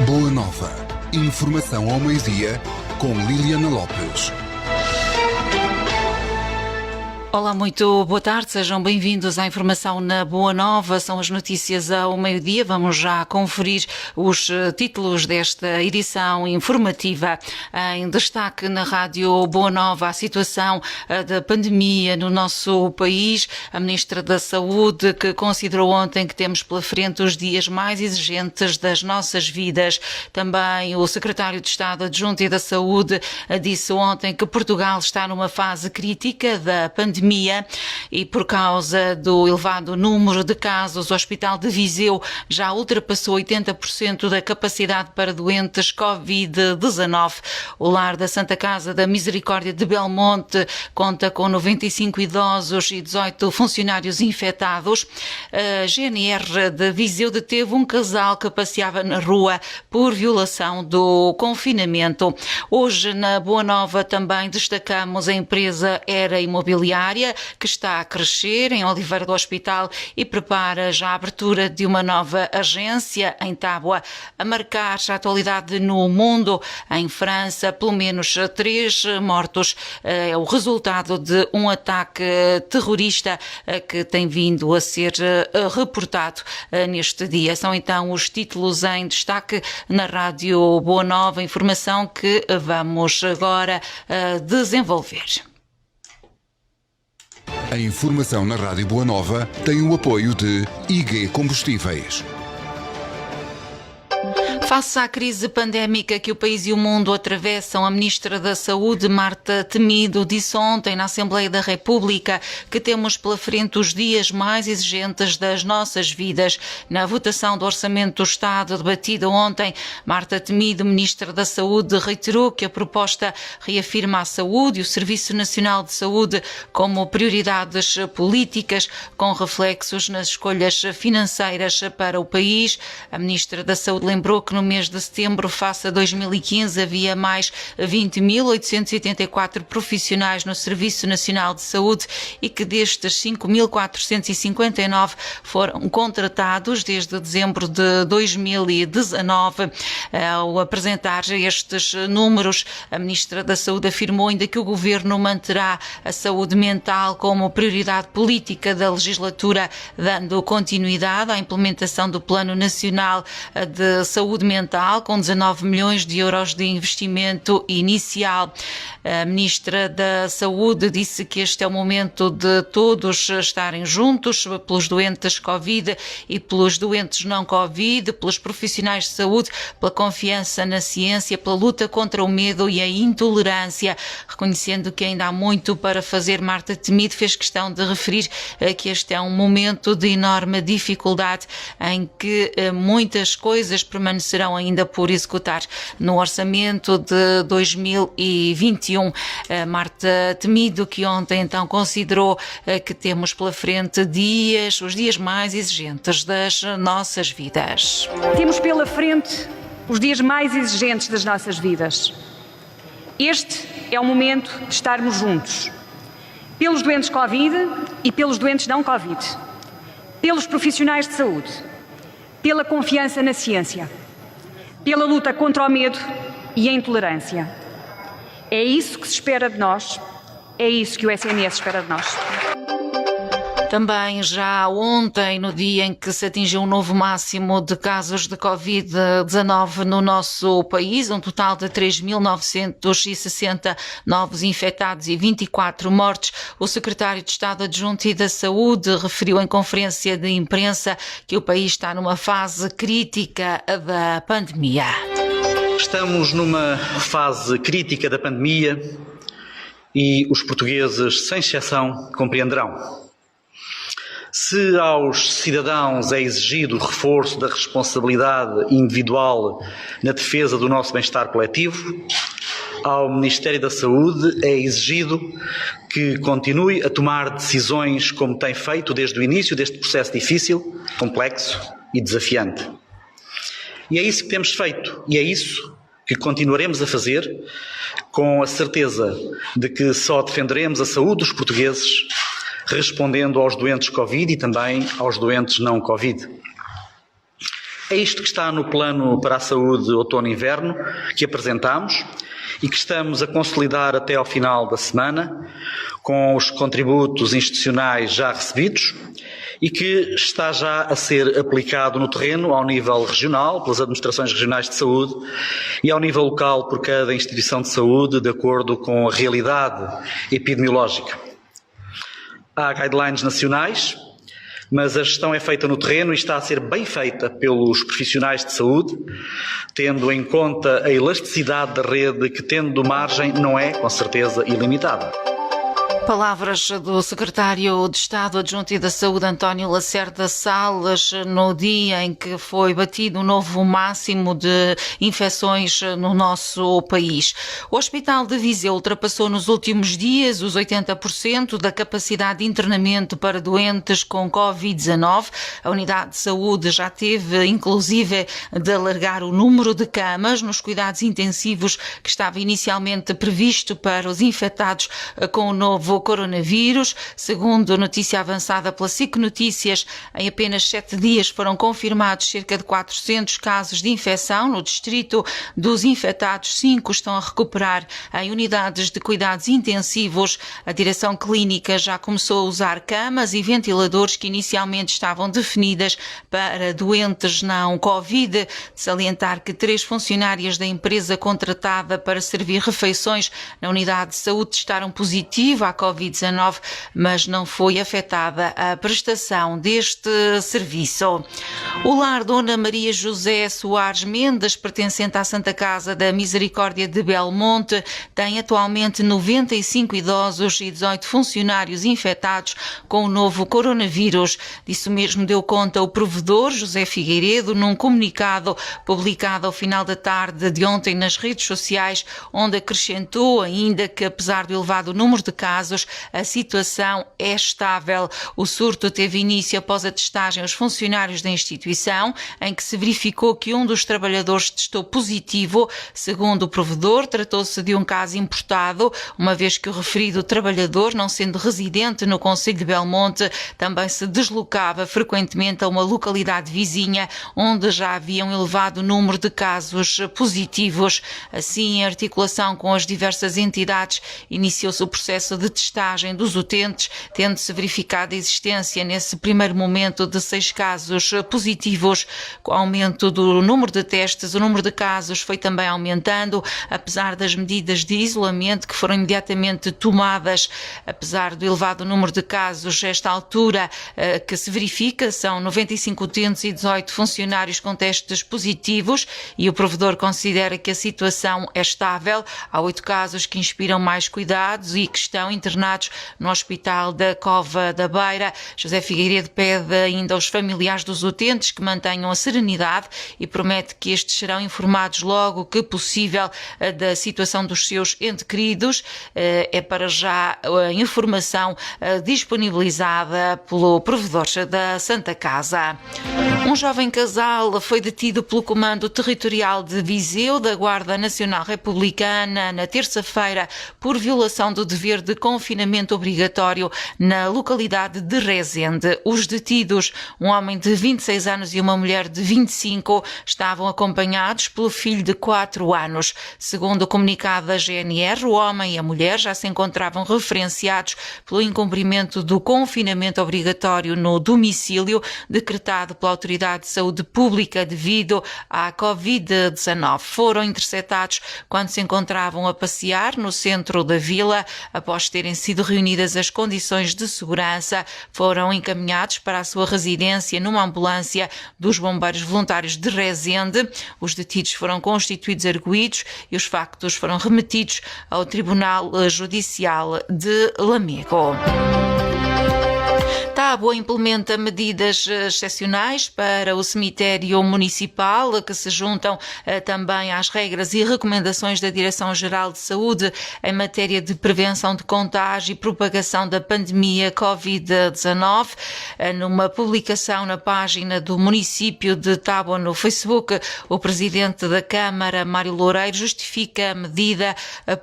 Boa Nova. Informação ao meio-dia com Liliana Lopes. Olá, muito boa tarde, sejam bem-vindos à informação na Boa Nova, são as notícias ao meio-dia, vamos já conferir os títulos desta edição informativa. Em destaque na Rádio Boa Nova, a situação da pandemia no nosso país, a Ministra da Saúde que considerou ontem que temos pela frente os dias mais exigentes das nossas vidas. Também o Secretário de Estado Adjunto da Saúde disse ontem que Portugal está numa fase crítica da pandemia e por causa do elevado número de casos, o Hospital de Viseu já ultrapassou 80% da capacidade para doentes Covid-19. O lar da Santa Casa da Misericórdia de Belmonte conta com 95 idosos e 18 funcionários infectados. A GNR de Viseu deteve um casal que passeava na rua por violação do confinamento. Hoje, na Boa Nova, também destacamos a empresa Era Imobiliária, que está a crescer em Oliveira do Hospital e prepara já a abertura de uma nova agência em Tábua. A marcar a atualidade no mundo, em França, pelo menos 3 mortos. É o resultado de um ataque terrorista que tem vindo a ser reportado neste dia. São então os títulos em destaque na Rádio Boa Nova, informação que vamos agora desenvolver. A informação na Rádio Boa Nova tem o apoio de IG Combustíveis. Face à crise pandémica que o país e o mundo atravessam, a Ministra da Saúde, Marta Temido, disse ontem na Assembleia da República que temos pela frente os dias mais exigentes das nossas vidas. Na votação do Orçamento do Estado debatida ontem, Marta Temido, Ministra da Saúde, reiterou que a proposta reafirma a saúde e o Serviço Nacional de Saúde como prioridades políticas com reflexos nas escolhas financeiras para o país. A Ministra da Saúde lembrou que no mês de setembro, face a 2015, havia mais 20.884 profissionais no Serviço Nacional de Saúde e que destes 5.459 foram contratados desde dezembro de 2019. Ao apresentar estes números, a Ministra da Saúde afirmou ainda que o Governo manterá a saúde mental como prioridade política da legislatura, dando continuidade à implementação do Plano Nacional de Saúde Mental, com 19 milhões de euros de investimento inicial. A Ministra da Saúde disse que este é o momento de todos estarem juntos, pelos doentes Covid e pelos doentes não Covid, pelos profissionais de saúde, pela confiança na ciência, pela luta contra o medo e a intolerância. Reconhecendo que ainda há muito para fazer, Marta Temido fez questão de referir que este é um momento de enorme dificuldade em que muitas coisas permanecerão ainda por executar no orçamento de 2021. Marta Temido, que ontem então considerou que temos pela frente os dias mais exigentes das nossas vidas. Temos pela frente os dias mais exigentes das nossas vidas. Este é o momento de estarmos juntos, pelos doentes Covid e pelos doentes não Covid, pelos profissionais de saúde, pela confiança na ciência, pela luta contra o medo e a intolerância. É isso que se espera de nós, é isso que o SNS espera de nós. Também já ontem, no dia em que se atingiu um novo máximo de casos de Covid-19 no nosso país, um total de 3.960 novos infectados e 24 mortes, o Secretário de Estado Adjunto da Saúde referiu em conferência de imprensa que o país está numa fase crítica da pandemia. Estamos numa fase crítica da pandemia e os portugueses, sem exceção, compreenderão. Se aos cidadãos é exigido o reforço da responsabilidade individual na defesa do nosso bem-estar coletivo, ao Ministério da Saúde é exigido que continue a tomar decisões como tem feito desde o início deste processo difícil, complexo e desafiante. E é isso que temos feito, e é isso que continuaremos a fazer, com a certeza de que só defenderemos a saúde dos portugueses respondendo aos doentes Covid e também aos doentes não Covid. É isto que está no Plano para a Saúde Outono-Inverno que apresentamos e que estamos a consolidar até ao final da semana, com os contributos institucionais já recebidos e que está já a ser aplicado no terreno ao nível regional, pelas administrações regionais de saúde, e ao nível local por cada instituição de saúde, de acordo com a realidade epidemiológica. Há guidelines nacionais, mas a gestão é feita no terreno e está a ser bem feita pelos profissionais de saúde, tendo em conta a elasticidade da rede que, tendo margem, não é, com certeza, ilimitada. Palavras do secretário de Estado Adjunto da Saúde, António Lacerda Salles, no dia em que foi batido o novo máximo de infecções no nosso país. O Hospital de Viseu ultrapassou nos últimos dias os 80% da capacidade de internamento para doentes com Covid-19. A unidade de saúde já teve, inclusive, de alargar o número de camas nos cuidados intensivos que estava inicialmente previsto para os infectados com o novo coronavírus. Segundo notícia avançada pela SIC Notícias, em apenas 7 dias foram confirmados cerca de 400 casos de infecção no distrito. Dos infectados, 5 estão a recuperar em unidades de cuidados intensivos. A direção clínica já começou a usar camas e ventiladores que inicialmente estavam definidas para doentes não Covid. Salientar que 3 funcionárias da empresa contratada para servir refeições na unidade de saúde testaram positivo à Covid-19, mas não foi afetada a prestação deste serviço. O lar Dona Maria José Soares Mendes, pertencente à Santa Casa da Misericórdia de Belmonte, tem atualmente 95 idosos e 18 funcionários infectados com o novo coronavírus. Disso mesmo deu conta o provedor José Figueiredo num comunicado publicado ao final da tarde de ontem nas redes sociais, onde acrescentou ainda que, apesar do elevado número de casos, a situação é estável. O surto teve início após a testagem aos funcionários da instituição, em que se verificou que um dos trabalhadores testou positivo. Segundo o provedor, tratou-se de um caso importado, uma vez que o referido trabalhador, não sendo residente no concelho de Belmonte, também se deslocava frequentemente a uma localidade vizinha, onde já havia um elevado número de casos positivos. Assim, em articulação com as diversas entidades, iniciou-se o processo de testagem dos utentes, tendo-se verificado a existência nesse primeiro momento de 6 casos positivos. Com o aumento do número de testes, o número de casos foi também aumentando, apesar das medidas de isolamento que foram imediatamente tomadas. Apesar do elevado número de casos, esta altura que se verifica, são 95 utentes e 18 funcionários com testes positivos, e o provedor considera que a situação é estável. Há 8 casos que inspiram mais cuidados e que estão internados no Hospital da Cova da Beira. José Figueiredo pede ainda aos familiares dos utentes que mantenham a serenidade e promete que estes serão informados logo que possível da situação dos seus entes queridos. É para já a informação disponibilizada pelo provedor da Santa Casa. Um jovem casal foi detido pelo Comando Territorial de Viseu da Guarda Nacional Republicana na terça-feira por violação do dever de confinamento obrigatório na localidade de Rezende. Os detidos, um homem de 26 anos e uma mulher de 25, estavam acompanhados pelo filho de 4 anos. Segundo o comunicado da GNR, o homem e a mulher já se encontravam referenciados pelo incumprimento do confinamento obrigatório no domicílio decretado pela Autoridade de Saúde Pública devido à Covid-19. Foram interceptados quando se encontravam a passear no centro da vila. Após terem sido reunidas as condições de segurança, foram encaminhados para a sua residência numa ambulância dos Bombeiros Voluntários de Rezende. Os detidos foram constituídos arguidos e os factos foram remetidos ao Tribunal Judicial de Lamego. Tábua implementa medidas excepcionais para o cemitério municipal, que se juntam também às regras e recomendações da Direção-Geral de Saúde em matéria de prevenção de contágio e propagação da pandemia Covid-19. Numa publicação na página do município de Tábua no Facebook, o presidente da Câmara, Mário Loureiro, justifica a medida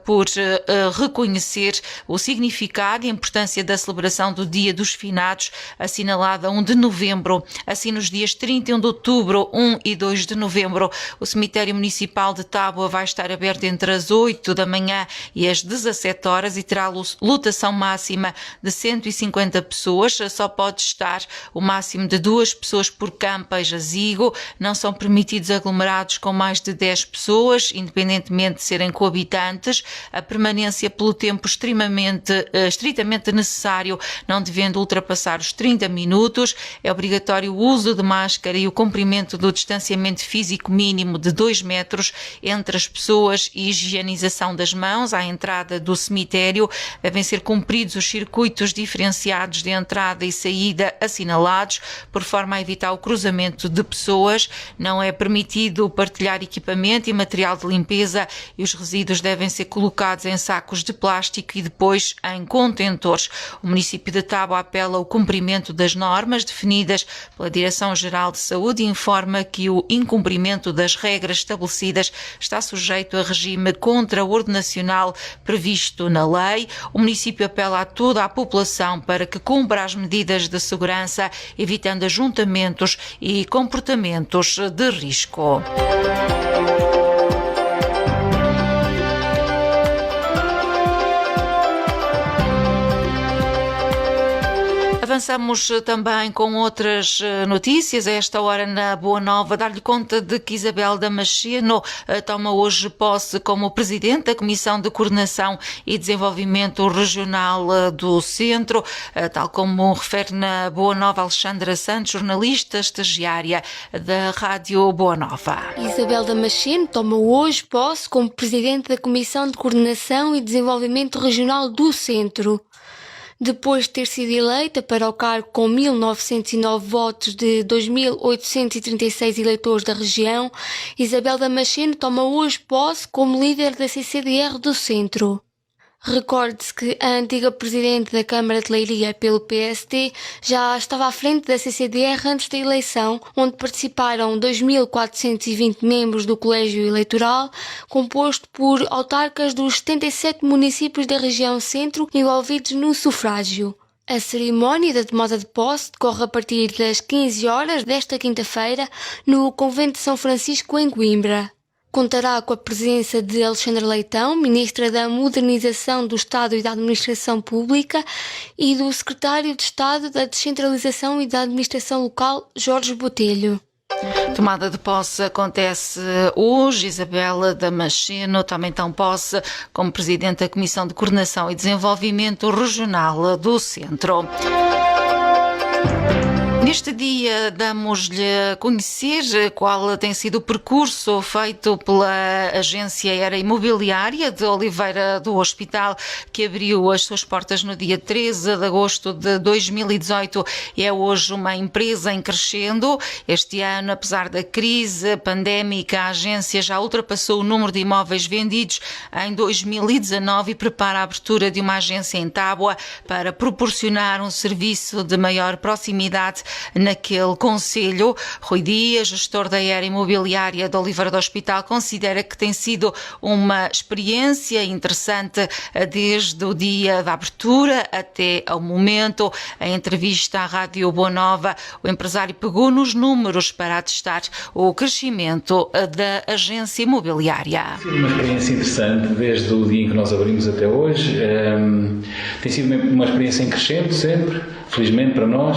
por reconhecer o significado e a importância da celebração do Dia dos Finados Assinalados, assinalada 1 de novembro. Assim, nos dias 31 de outubro, 1 e 2 de novembro, o cemitério municipal de Tábua vai estar aberto entre as 8 da manhã e as 17 horas e terá lotação máxima de 150 pessoas. Só pode estar o máximo de 2 pessoas por campo e jazigo. Não são permitidos aglomerados com mais de 10 pessoas, independentemente de serem coabitantes. A permanência pelo tempo estritamente necessário, não devendo ultrapassar os 30 minutos. É obrigatório o uso de máscara e o cumprimento do distanciamento físico mínimo de 2 metros entre as pessoas e higienização das mãos. À entrada do cemitério devem ser cumpridos os circuitos diferenciados de entrada e saída assinalados, por forma a evitar o cruzamento de pessoas. Não é permitido partilhar equipamento e material de limpeza e os resíduos devem ser colocados em sacos de plástico e depois em contentores. O município de Tábua apela ao cumprimento das normas definidas pela Direção-Geral de Saúde e informa que o incumprimento das regras estabelecidas está sujeito a regime contraordenacional previsto na lei. O município apela a toda a população para que cumpra as medidas de segurança, evitando ajuntamentos e comportamentos de risco. Avançamos também com outras notícias. A esta hora na Boa Nova, dar-lhe conta de que Isabel Damasceno toma hoje posse como Presidente da Comissão de Coordenação e Desenvolvimento Regional do Centro, tal como refere na Boa Nova Alexandra Santos, jornalista estagiária da Rádio Boa Nova. Isabel Damasceno toma hoje posse como Presidente da Comissão de Coordenação e Desenvolvimento Regional do Centro. Depois de ter sido eleita para o cargo com 1.909 votos de 2.836 eleitores da região, Isabel Damasceno toma hoje posse como líder da CCDR do Centro. Recorde-se que a antiga Presidente da Câmara de Leiria pelo PSD já estava à frente da CCDR antes da eleição, onde participaram 2.420 membros do Colégio Eleitoral, composto por autarcas dos 77 municípios da região Centro envolvidos no sufrágio. A cerimónia da tomada de posse decorre a partir das 15 horas desta quinta-feira no Convento de São Francisco, em Coimbra. Contará com a presença de Alexandra Leitão, Ministra da Modernização do Estado e da Administração Pública, e do Secretário de Estado da Descentralização e da Administração Local, Jorge Botelho. Tomada de posse acontece hoje. Isabel Damasceno também tem posse como Presidente da Comissão de Coordenação e Desenvolvimento Regional do Centro. Neste dia damos-lhe a conhecer qual tem sido o percurso feito pela Agência Era Imobiliária de Oliveira do Hospital, que abriu as suas portas no dia 13 de agosto de 2018 e é hoje uma empresa em crescendo. Este ano, apesar da crise pandémica, a agência já ultrapassou o número de imóveis vendidos em 2019 e prepara a abertura de uma agência em Tábua para proporcionar um serviço de maior proximidade naquele concelho. Rui Dias, gestor da Era Imobiliária de Oliveira do Hospital, considera que tem sido uma experiência interessante desde o dia da abertura até ao momento. Em entrevista à Rádio Boa Nova, o empresário pegou nos números para atestar o crescimento da agência imobiliária. Tem sido uma experiência interessante desde o dia em que nós abrimos até hoje. Tem sido uma experiência em crescente sempre, felizmente para nós.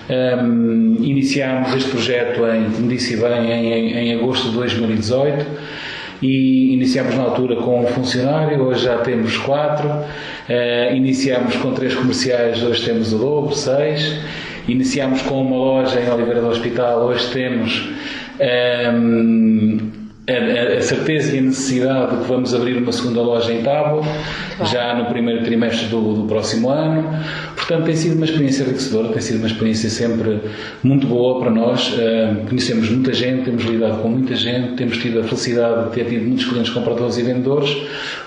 Iniciámos este projeto, como disse bem, em agosto de 2018 e iniciámos na altura com um funcionário, hoje já temos 4. Iniciámos com 3 comerciais, hoje temos o dobro, 6. Iniciámos com uma loja em Oliveira do Hospital, hoje temos a certeza e a necessidade de que vamos abrir uma segunda loja em Tábua, já no primeiro trimestre do próximo ano. Portanto, tem sido uma experiência enriquecedora, tem sido uma experiência sempre muito boa para nós. Conhecemos muita gente, temos lidado com muita gente, temos tido a felicidade de ter tido muitos clientes compradores e vendedores,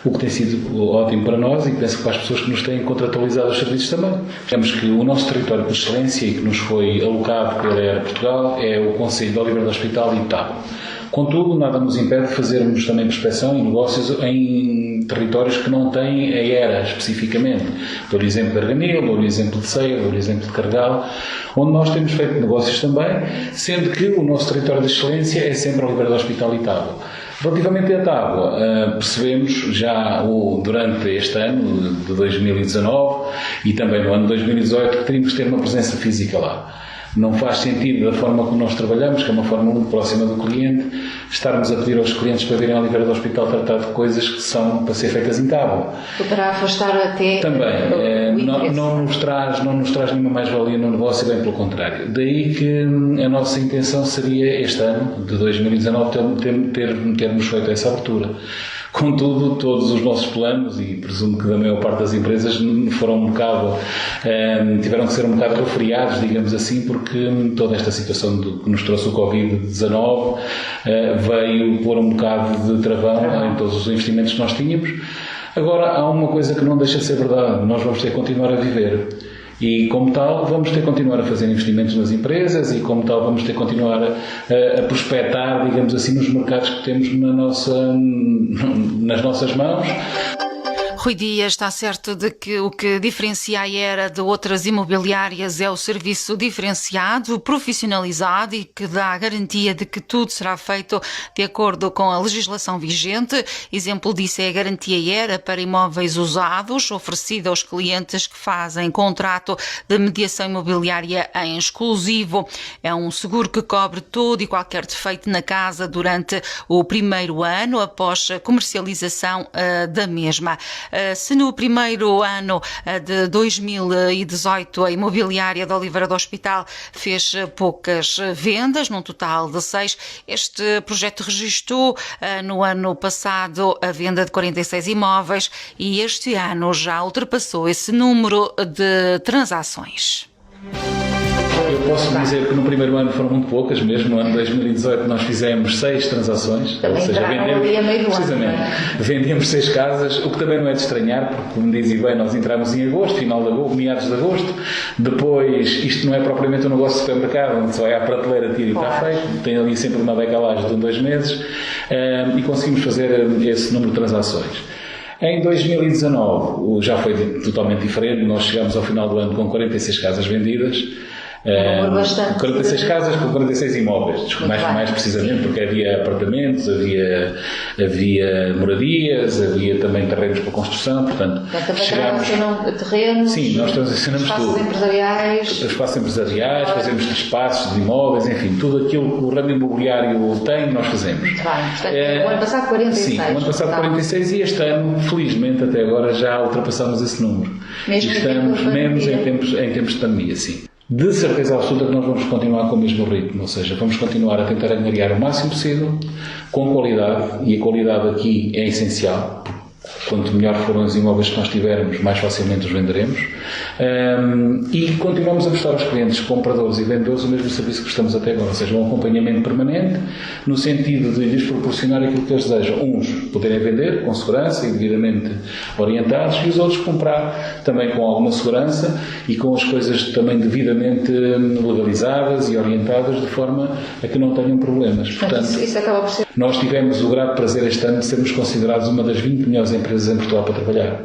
o que tem sido ótimo para nós e penso que para as pessoas que nos têm contratualizado os serviços também. Temos que o nosso território de excelência e que nos foi alocado pela Era Portugal é o concelho de Oliveira do Hospital e Tábua. Contudo, nada nos impede de fazermos também prospecção e negócios em territórios que não têm nem a Era especificamente. Dou-lhe exemplo de Arganil, dou-lhe exemplo de Ceia, dou-lhe exemplo de Carregal, onde nós temos feito negócios também, sendo que o nosso território de excelência é sempre a Oliveira do Hospital e Tábua. Relativamente à Tábua, percebemos já durante este ano de 2019 e também no ano de 2018 que teríamos que ter uma presença física lá. Não faz sentido, da forma como nós trabalhamos, que é uma forma muito próxima do cliente, estarmos a pedir aos clientes para virem à Oliveira do Hospital tratar de coisas que são para ser feitas em Tábua. Poderá afastar até também, não nos traz nenhuma mais-valia no negócio, bem pelo contrário. Daí que a nossa intenção seria, este ano, de 2019, termos feito essa abertura. Contudo, todos os nossos planos, e presumo que da maior parte das empresas, tiveram que ser um bocado refriados, digamos assim, porque toda esta situação que nos trouxe o Covid-19 veio pôr um bocado de travão em todos os investimentos que nós tínhamos. Agora, há uma coisa que não deixa de ser verdade: nós vamos ter que continuar a viver. E, como tal, vamos ter que continuar a fazer investimentos nas empresas e, como tal, vamos ter que continuar a prospectar, digamos assim, nos mercados que temos nas nossas mãos. Rui Dias está certo de que o que diferencia a Era de outras imobiliárias é o serviço diferenciado, profissionalizado e que dá a garantia de que tudo será feito de acordo com a legislação vigente. Exemplo disso é a garantia Era para imóveis usados, oferecida aos clientes que fazem contrato de mediação imobiliária em exclusivo. É um seguro que cobre todo e qualquer defeito na casa durante o primeiro ano após a comercialização da mesma. Se no primeiro ano de 2018 a imobiliária da Oliveira do Hospital fez poucas vendas, num total de 6, este projeto registrou no ano passado a venda de 46 imóveis e este ano já ultrapassou esse número de transações. Eu posso dizer que no primeiro ano foram muito poucas, mesmo no ano de 2018 nós fizemos 6 transações, também, ou seja, vendíamos 6 casas, o que também não é de estranhar, porque, como dizem bem, nós entramos em agosto, final de agosto, meados de agosto, depois isto não é propriamente um negócio de supermercado, onde só é à prateleira, tira e está feito, tem ali sempre uma decalagem de 2 meses e conseguimos fazer esse número de transações. Em 2019 já foi totalmente diferente, nós chegamos ao final do ano com 46 casas vendidas. 46 casas com 46 imóveis, mais precisamente, porque havia apartamentos, havia moradias, havia também terrenos para construção, portanto chegámos... terrenos, sim, nós transacionamos tudo. Espaços empresariais, fazemos espaços de imóveis, enfim, tudo aquilo que o ramo imobiliário tem, nós fazemos. Muito bem, portanto, o ano passado 46. Sim, o ano passado 46 e este ano, felizmente, até agora já ultrapassamos esse número. Mesmo em tempos de pandemia, sim. De certeza absoluta que nós vamos continuar com o mesmo ritmo, ou seja, vamos continuar a tentar angariar o máximo possível, com qualidade, e a qualidade aqui é essencial. Quanto melhor forem os imóveis que nós tivermos, mais facilmente os venderemos. E continuamos a prestar aos clientes, compradores e vendedores, o mesmo serviço que prestamos até agora, ou seja, um acompanhamento permanente, no sentido de lhes proporcionar aquilo que eles desejam. Uns poderem vender com segurança e devidamente orientados, e os outros comprar também com alguma segurança e com as coisas também devidamente legalizadas e orientadas, de forma a que não tenham problemas. Portanto, isso acaba por ser... Nós tivemos o grande prazer este ano de sermos considerados uma das 20 melhores empresas em Portugal para trabalhar.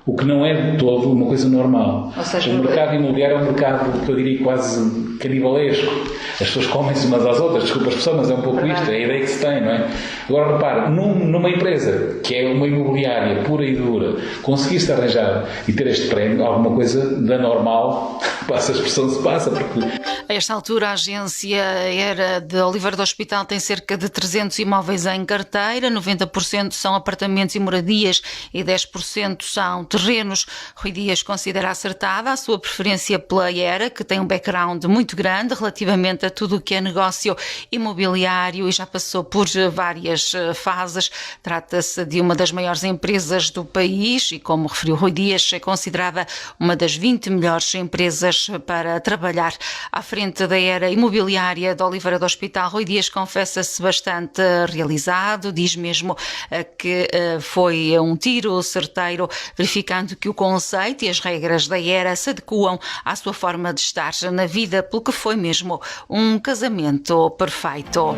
O que não é de todo uma coisa normal. Ou seja, o mercado imobiliário é um mercado que eu diria quase canibalesco. As pessoas comem-se umas às outras, desculpa as pessoas, mas é um pouco isto, é a ideia que se tem, não é? Agora repare, numa empresa que é uma imobiliária pura e dura, conseguir-se arranjar e ter este prémio, alguma coisa da normal, passa a expressão, se passa, porque... A esta altura, a agência Era de Oliveira do Hospital tem cerca de 300 imóveis em carteira, 90% são apartamentos e moradias e 10% são terrenos. Rui Dias considera acertada a sua preferência pela Era, que tem um background muito grande relativamente a tudo o que é negócio imobiliário e já passou por várias fases. Trata-se de uma das maiores empresas do país e, como referiu Rui Dias, é considerada uma das 20 melhores empresas para trabalhar. À frente da Era Imobiliária de Oliveira do Hospital, Rui Dias confessa-se bastante realizado, diz mesmo que foi um tiro certeiro, verificando que o conceito e as regras da Era se adequam à sua forma de estar na vida, pelo que foi mesmo um casamento perfeito.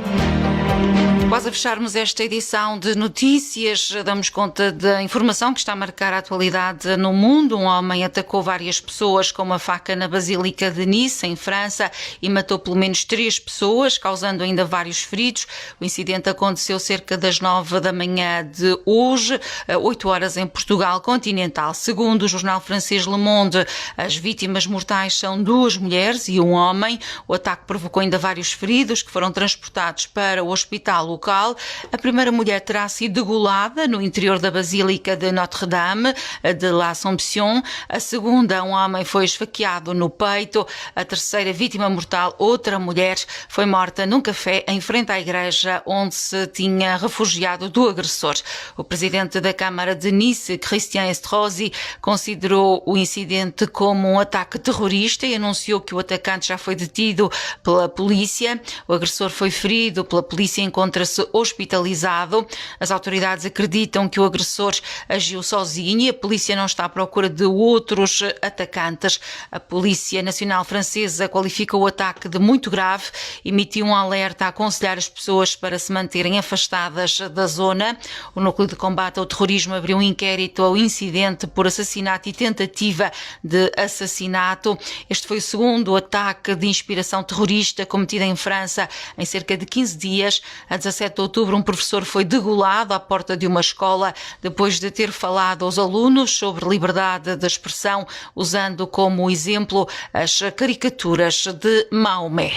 Quase a fecharmos esta edição de notícias, damos conta da informação que está a marcar a atualidade no mundo. Um homem atacou várias pessoas com uma faca na Basílica de Nice, em França, e matou pelo menos 3 pessoas, causando ainda vários feridos. O incidente aconteceu cerca das 9 da manhã de hoje, 8 horas em Portugal continental. Segundo o jornal francês Le Monde, as vítimas mortais são 2 mulheres e um homem. O ataque provocou ainda vários feridos que foram transportados para o hospital local. A primeira mulher terá sido degolada no interior da Basílica de Notre-Dame de l'Assomption. A segunda, um homem foi esfaqueado no peito. A terceira vítima mortal, outra mulher, foi morta num café em frente à igreja onde se tinha refugiado do agressor. O presidente da Câmara de Nice, Christian Estrosi, considerou o incidente como um ataque terrorista e anunciou que o atacante já foi detido pela polícia. O agressor foi ferido pela polícia e encontra-se hospitalizado. As autoridades acreditam que o agressor agiu sozinho e a polícia não está à procura de outros atacantes. A Polícia Nacional Francesa qualifica o ataque de muito grave, emitiu um alerta a aconselhar as pessoas para se manterem afastadas da zona. O Núcleo de Combate ao Terrorismo abriu um inquérito ao incidente por assassinato e tentativa de assassinato. Este foi o segundo ataque de inspiração terrorista cometido em França em cerca de 15 dias. A 17 de outubro, um professor foi degolado à porta de uma escola depois de ter falado aos alunos sobre liberdade de expressão, usando como exemplo as caricaturas de Maomé.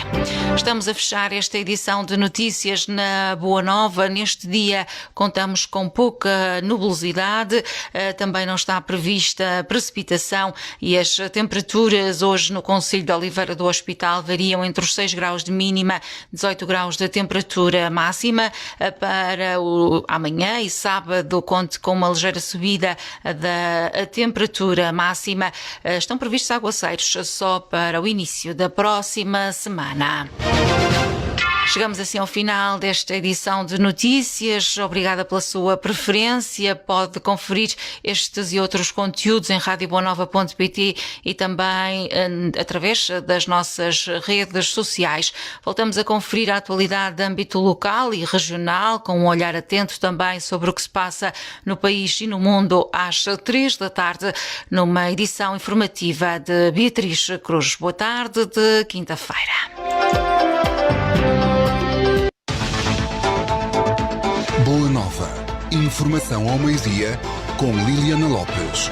Estamos a fechar esta edição de notícias na Boa Nova. Neste dia contamos com pouca nebulosidade, também não está prevista precipitação e as temperaturas hoje no concelho de Oliveira do Hospital variam entre os 6 graus de mínima, 18 graus de temperatura máxima. Para amanhã e sábado conte com uma ligeira subida da temperatura máxima. Estão previstos aguaceiros só para o início da próxima semana. Chegamos assim ao final desta edição de notícias. Obrigada pela sua preferência. Pode conferir estes e outros conteúdos em radioboanova.pt e também através das nossas redes sociais. Voltamos a conferir a atualidade de âmbito local e regional, com um olhar atento também sobre o que se passa no país e no mundo às 3 da tarde, numa edição informativa de Beatriz Cruz. Boa tarde de quinta-feira. Boa Nova. Informação ao meio-dia com Liliana Lopes.